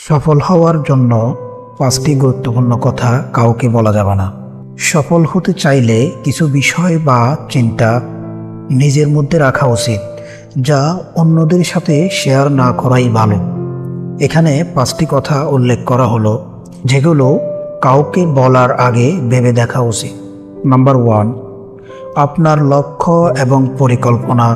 সফল হওয়ার জন্য 5টি গুরুত্বপূর্ণ কথা কাউকে বলা যাবে না। সফল হতে চাইলে কিছু বিষয় বা চিন্তা নিজের মধ্যে রাখা উচিত, যা অন্যদের সাথে শেয়ার না করাই ভালো। এখানে 5টি কথা উল্লেখ করা হলো, যেগুলো কাউকে বলার আগে ভেবে দেখা উচিত। নাম্বার 1, আপনার লক্ষ্য এবং পরিকল্পনা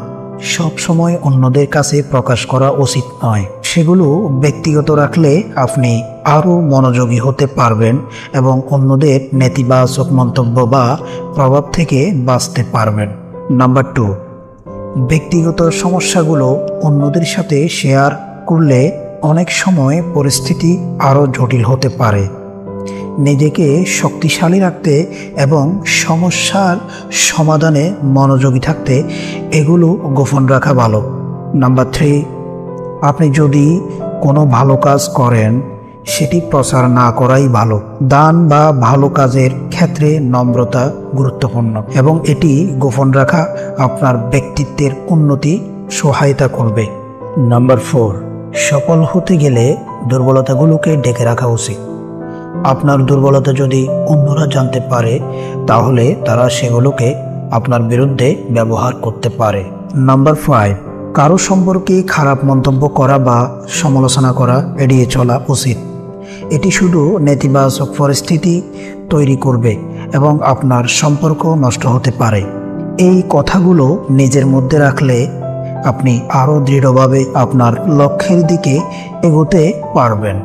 সবসময় অন্যদের কাছে প্রকাশ করা উচিত নয়। সেগুলো ব্যক্তিগত রাখলে আপনি আরও মনোযোগী হতে পারবেন এবং অন্যদের নেতিবাচক মন্তব্য বা প্রভাব থেকে বাঁচতে পারবেন। নাম্বার 2, ব্যক্তিগত সমস্যাগুলো অন্যদের সাথে শেয়ার করলে অনেক সময় পরিস্থিতি আরও জটিল হতে পারে। নিজেকে শক্তিশালী রাখতে এবং সমস্যার সমাধানে মনোযোগী থাকতে এগুলো গোপন রাখা ভালো। নাম্বার 3, আপনি যদি কোনো ভালো কাজ করেন সেটি প্রচার না করাই ভালো। দান বা ভালো কাজের ক্ষেত্রে নম্রতা গুরুত্বপূর্ণ এবং এটি গোপন রাখা আপনার ব্যক্তিত্বের উন্নতি সহায়তা করবে। নাম্বার 4, সফল হতে গেলে দুর্বলতাগুলোকে ঢেকে রাখা উচিত। আপনার দুর্বলতা যদি অন্যরা জানতে পারে, তাহলে তারা সেগুলোকে আপনার বিরুদ্ধে ব্যবহার করতে পারে। নাম্বার 5, কারো সম্পর্কে খারাপ মন্তব্য করা বা সমালোচনা করা এড়িয়ে চলা উচিত। এটি শুধু নেতিবাচক পরিস্থিতি তৈরি করবে এবং আপনার সম্পর্ক নষ্ট হতে পারে। এই কথাগুলো নিজের মধ্যে রাখলে আপনি আরও দৃঢ়ভাবে আপনার লক্ষ্যের দিকে এগোতে পারবেন।